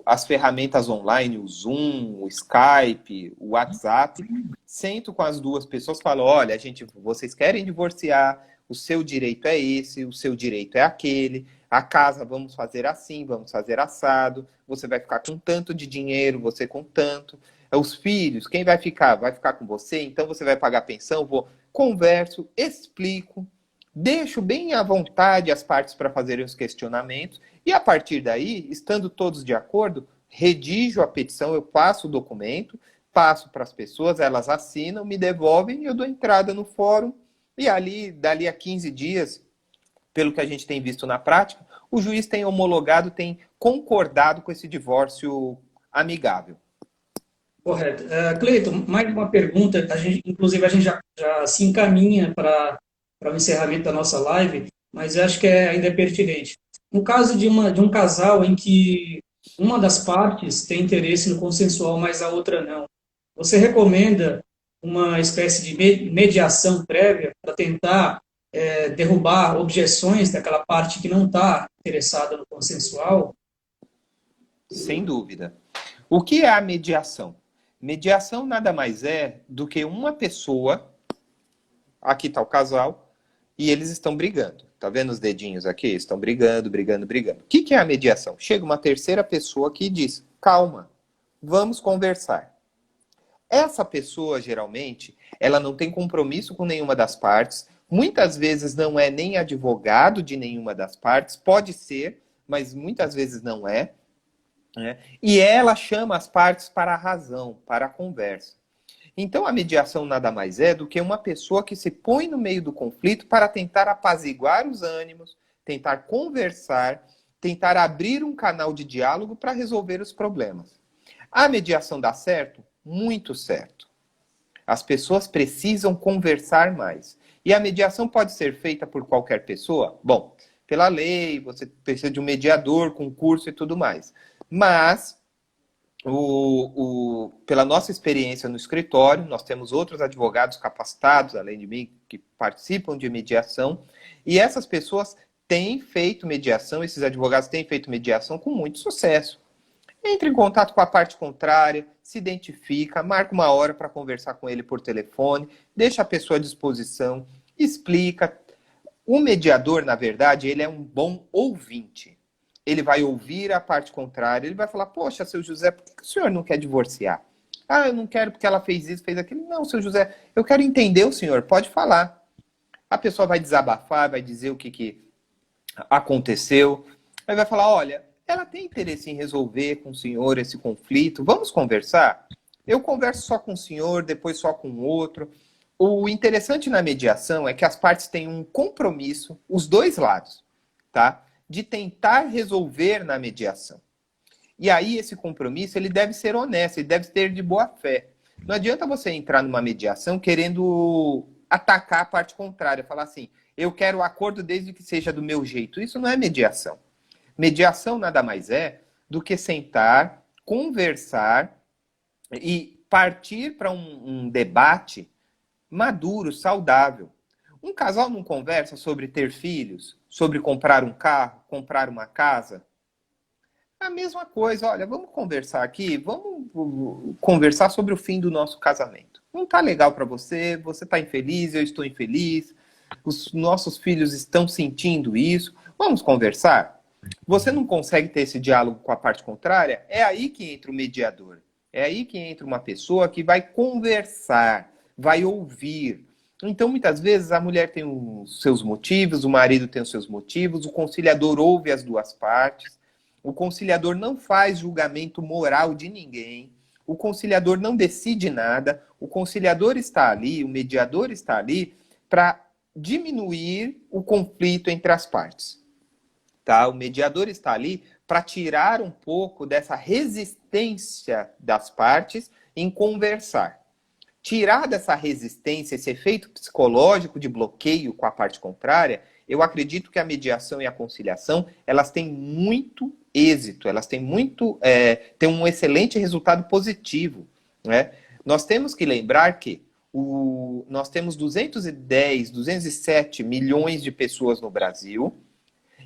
as ferramentas online, o Zoom, o Skype, o WhatsApp. Sento com as duas pessoas e falo: olha, vocês querem divorciar, o seu direito é esse, o seu direito é aquele, a casa vamos fazer assim, vamos fazer assado, você vai ficar com tanto de dinheiro, você com tanto. Os filhos, quem vai ficar? Vai ficar com você, então você vai pagar pensão, converso, explico, deixo bem à vontade as partes para fazerem os questionamentos, e a partir daí, estando todos de acordo, redijo a petição, eu passo o documento, passo para as pessoas, elas assinam, me devolvem, eu dou entrada no fórum, e dali a 15 dias, pelo que a gente tem visto na prática, o juiz tem homologado, tem concordado com esse divórcio amigável. Correto. Cleiton, mais uma pergunta, inclusive a gente já se encaminha para o encerramento da nossa live, mas eu acho que ainda é pertinente. No caso de um casal em que uma das partes tem interesse no consensual, mas a outra não, você recomenda uma espécie de mediação prévia para tentar derrubar objeções daquela parte que não está interessada no consensual? Sem dúvida. O que é a mediação? Mediação nada mais é do que uma pessoa, aqui está o casal, e eles estão brigando. Tá vendo os dedinhos aqui? Estão brigando, brigando, brigando. O que é a mediação? Chega uma terceira pessoa que diz: calma, vamos conversar. Essa pessoa, geralmente, ela não tem compromisso com nenhuma das partes, muitas vezes não é nem advogado de nenhuma das partes, pode ser, mas muitas vezes não é. E ela chama as partes para a razão, para a conversa. Então, a mediação nada mais é do que uma pessoa que se põe no meio do conflito para tentar apaziguar os ânimos, tentar conversar, tentar abrir um canal de diálogo para resolver os problemas. A mediação dá certo? Muito certo. As pessoas precisam conversar mais. E a mediação pode ser feita por qualquer pessoa? Bom, pela lei, você precisa de um mediador, concurso e tudo mais. Mas, pela nossa experiência no escritório, nós temos outros advogados capacitados, além de mim, que participam de mediação, e essas pessoas têm feito mediação, esses advogados têm feito mediação com muito sucesso. Entre em contato com a parte contrária, se identifica, marca uma hora para conversar com ele por telefone, deixa a pessoa à disposição, explica. O mediador, na verdade, ele é um bom ouvinte. Ele vai ouvir a parte contrária, ele vai falar, poxa, seu José, por que o senhor não quer divorciar? Ah, eu não quero porque ela fez isso, fez aquilo. Não, seu José, eu quero entender o senhor, pode falar. A pessoa vai desabafar, vai dizer o que aconteceu. Aí vai falar, olha, ela tem interesse em resolver com o senhor esse conflito, vamos conversar? Eu converso só com o senhor, depois só com o outro. O interessante na mediação é que as partes têm um compromisso, os dois lados, tá? De tentar resolver na mediação. E aí esse compromisso ele deve ser honesto, ele deve ser de boa fé. Não adianta você entrar numa mediação querendo atacar a parte contrária, falar assim, eu quero o acordo desde que seja do meu jeito. Isso não é mediação. Mediação nada mais é do que sentar, conversar e partir para um debate maduro, saudável. Um casal não conversa sobre ter filhos, sobre comprar um carro, comprar uma casa? A mesma coisa, olha, vamos conversar aqui, vamos conversar sobre o fim do nosso casamento. Não está legal para você, você está infeliz, eu estou infeliz, os nossos filhos estão sentindo isso, vamos conversar? Você não consegue ter esse diálogo com a parte contrária? É aí que entra o mediador. É aí que entra uma pessoa que vai conversar, vai ouvir. Então, muitas vezes, a mulher tem os seus motivos, o marido tem os seus motivos, o conciliador ouve as duas partes, o conciliador não faz julgamento moral de ninguém, o conciliador não decide nada, o conciliador está ali, o mediador está ali para diminuir o conflito entre as partes. Tá? O mediador está ali para tirar um pouco dessa resistência das partes em conversar. Tirar dessa resistência, esse efeito psicológico de bloqueio com a parte contrária, eu acredito que a mediação e a conciliação, elas têm muito êxito, elas têm têm um excelente resultado positivo. Né? Nós temos que lembrar que nós temos 207 milhões de pessoas no Brasil,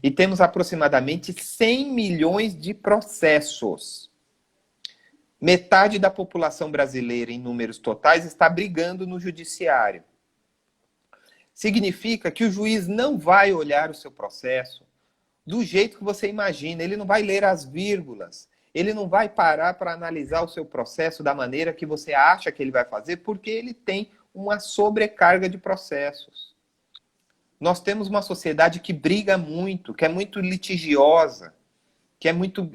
e temos aproximadamente 100 milhões de processos. Metade da população brasileira, em números totais, está brigando no judiciário. Significa que o juiz não vai olhar o seu processo do jeito que você imagina. Ele não vai ler as vírgulas. Ele não vai parar para analisar o seu processo da maneira que você acha que ele vai fazer, porque ele tem uma sobrecarga de processos. Nós temos uma sociedade que briga muito, que é muito litigiosa, que é muito,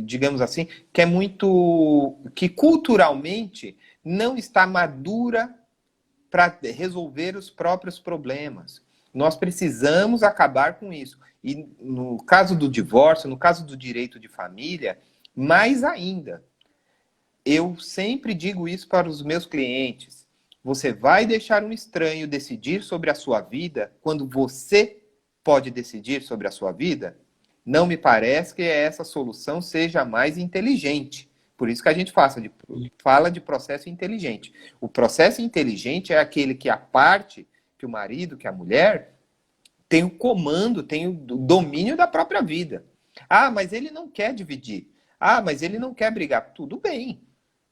digamos assim, que culturalmente não está madura para resolver os próprios problemas. Nós precisamos acabar com isso. E no caso do divórcio, no caso do direito de família, mais ainda. Eu sempre digo isso para os meus clientes. Você vai deixar um estranho decidir sobre a sua vida quando você pode decidir sobre a sua vida? Não me parece que essa solução seja mais inteligente. Por isso que a gente fala de processo inteligente. O processo inteligente é aquele que a parte, que o marido, que a mulher, tem o comando, tem o domínio da própria vida. Ah, mas ele não quer dividir. Ah, mas ele não quer brigar. Tudo bem.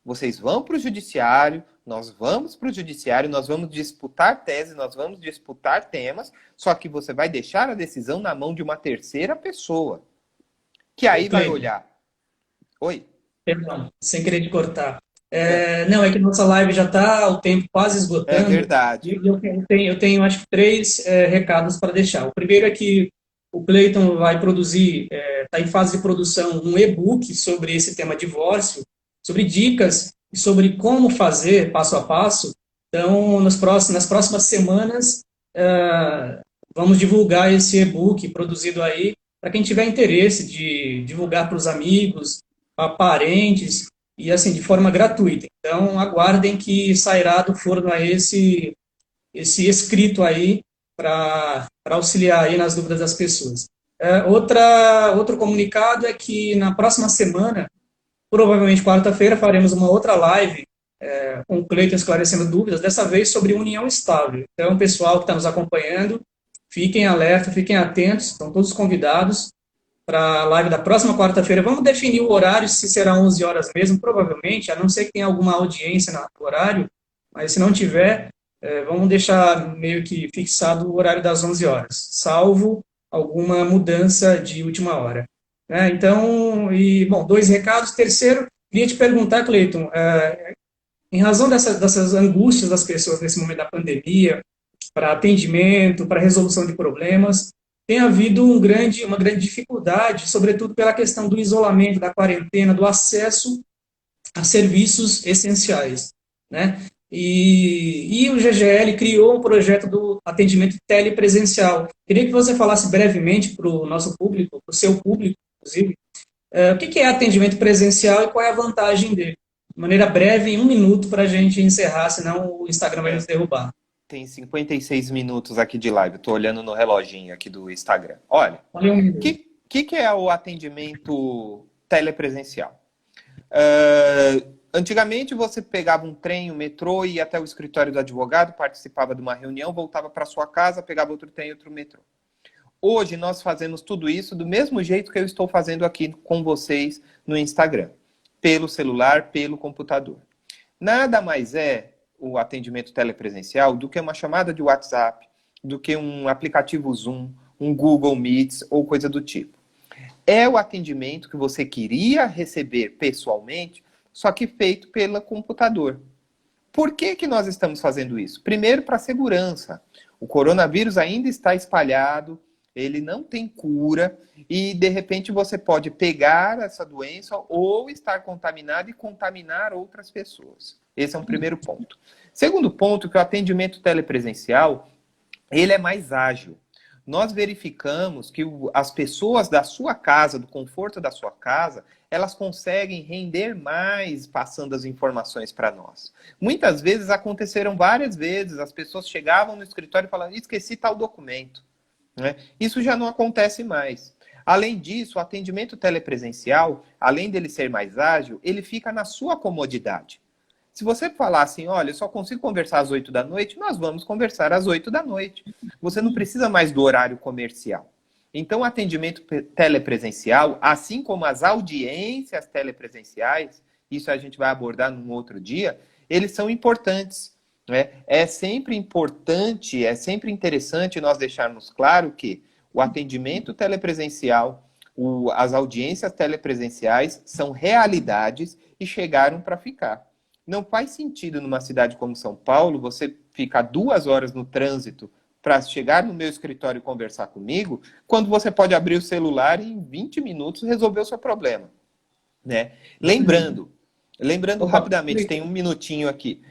Vocês vão para o judiciário, nós vamos para o judiciário, nós vamos disputar teses, nós vamos disputar temas, só que você vai deixar a decisão na mão de uma terceira pessoa, que aí vai olhar. Oi? Perdão, sem querer te cortar. Não, é que nossa live já está o tempo quase esgotando. É verdade. E eu tenho, acho que, 3 recados para deixar. O primeiro é que o Cleiton vai produzir, está em fase de produção, um e-book sobre esse tema divórcio, sobre dicas e sobre como fazer, passo a passo. Então, nas próximas semanas, vamos divulgar esse e-book produzido aí, para quem tiver interesse de divulgar para os amigos, para parentes, e assim, de forma gratuita. Então, aguardem que sairá do forno aí esse escrito aí para auxiliar aí nas dúvidas das pessoas. Outro comunicado é que na próxima semana, provavelmente quarta-feira, faremos uma outra live com o Cleiton esclarecendo dúvidas, dessa vez sobre união estável. Então, pessoal que está nos acompanhando, fiquem alerta, fiquem atentos, estão todos convidados para a live da próxima quarta-feira. Vamos definir o horário, se será 11 horas mesmo, provavelmente, a não ser que tenha alguma audiência no horário, mas se não tiver, vamos deixar meio que fixado o horário das 11 horas, salvo alguma mudança de última hora. Então, bom, 2 recados. Terceiro, queria te perguntar, Cleiton, em razão dessas angústias das pessoas nesse momento da pandemia, para atendimento, para resolução de problemas, tem havido uma grande dificuldade, sobretudo pela questão do isolamento, da quarentena, do acesso a serviços essenciais, né? E o GGL criou um projeto do atendimento telepresencial. Queria que você falasse brevemente para o nosso público, para o seu público, inclusive, o que é atendimento presencial e qual é a vantagem dele. De maneira breve, em 1 minuto, para a gente encerrar, senão o Instagram vai nos derrubar. Tem 56 minutos aqui de live. Estou olhando no reloginho aqui do Instagram. Olha, o que é o atendimento telepresencial? Antigamente você pegava um trem, um metrô, ia até o escritório do advogado, participava de uma reunião, voltava para sua casa, pegava outro trem, outro metrô. Hoje nós fazemos tudo isso do mesmo jeito que eu estou fazendo aqui com vocês no Instagram. Pelo celular, pelo computador. Nada mais é o atendimento telepresencial do que uma chamada de WhatsApp, do que um aplicativo Zoom, um Google Meets ou coisa do tipo. É o atendimento que você queria receber pessoalmente, só que feito pelo computador. Por que nós estamos fazendo isso? Primeiro, para segurança. O coronavírus ainda está espalhado, ele não tem cura e, de repente, você pode pegar essa doença ou estar contaminado e contaminar outras pessoas. Esse é um primeiro ponto. Segundo ponto, que o atendimento telepresencial, ele é mais ágil. Nós verificamos que as pessoas da sua casa, do conforto da sua casa, elas conseguem render mais passando as informações para nós. Muitas vezes aconteceram várias vezes, as pessoas chegavam no escritório e falavam, esqueci tal documento. Né? Isso já não acontece mais. Além disso, o atendimento telepresencial, além dele ser mais ágil, ele fica na sua comodidade. Se você falar assim, olha, eu só consigo conversar às 8 da noite, nós vamos conversar às 8 da noite. Você não precisa mais do horário comercial. Então, o atendimento telepresencial, assim como as audiências telepresenciais, isso a gente vai abordar num outro dia, eles são importantes. Né? É sempre importante, é sempre interessante nós deixarmos claro que o atendimento telepresencial, as audiências telepresenciais são realidades e chegaram para ficar. Não faz sentido numa cidade como São Paulo você ficar 2 horas no trânsito para chegar no meu escritório e conversar comigo, quando você pode abrir o celular e em 20 minutos resolver o seu problema. Né? Lembrando rapidamente, tem 1 minutinho aqui.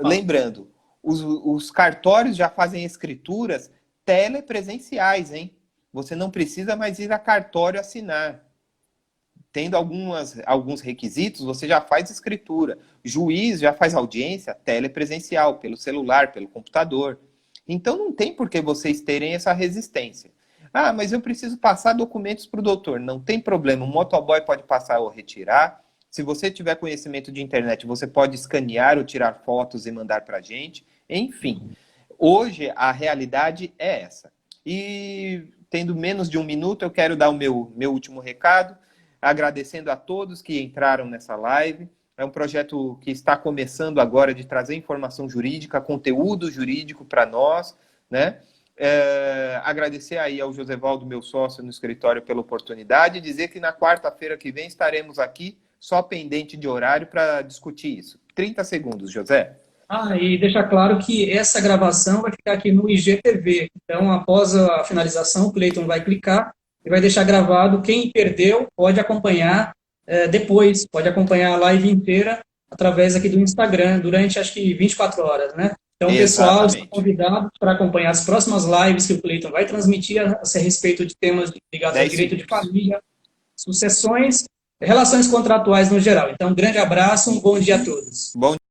Lembrando, os cartórios já fazem escrituras telepresenciais, hein? Você não precisa mais ir a cartório assinar. Tendo alguns requisitos, você já faz escritura. Juiz já faz audiência telepresencial, pelo celular, pelo computador. Então não tem por que vocês terem essa resistência. Ah, mas eu preciso passar documentos para o doutor. Não tem problema, o motoboy pode passar ou retirar. Se você tiver conhecimento de internet, você pode escanear ou tirar fotos e mandar para a gente. Enfim, hoje a realidade é essa. E tendo menos de 1 minuto, eu quero dar o meu último recado, agradecendo a todos que entraram nessa live. É um projeto que está começando agora de trazer informação jurídica, conteúdo jurídico para nós, né? Agradecer aí ao Josevaldo, meu sócio no escritório, pela oportunidade e dizer que na quarta-feira que vem estaremos aqui só pendente de horário para discutir isso. 30 segundos, José. E deixar claro que essa gravação vai ficar aqui no IGTV. Então, após a finalização, o Cleiton vai clicar e vai deixar gravado. Quem perdeu pode acompanhar depois, pode acompanhar a live inteira através aqui do Instagram, durante acho que 24 horas, né? Então, o pessoal está Exatamente. convidado para acompanhar as próximas lives que o Cleiton vai transmitir a respeito de temas ligados ao 10 direito de filhos. família, sucessões, relações contratuais no geral. Então, um grande abraço, um bom dia a todos. Bom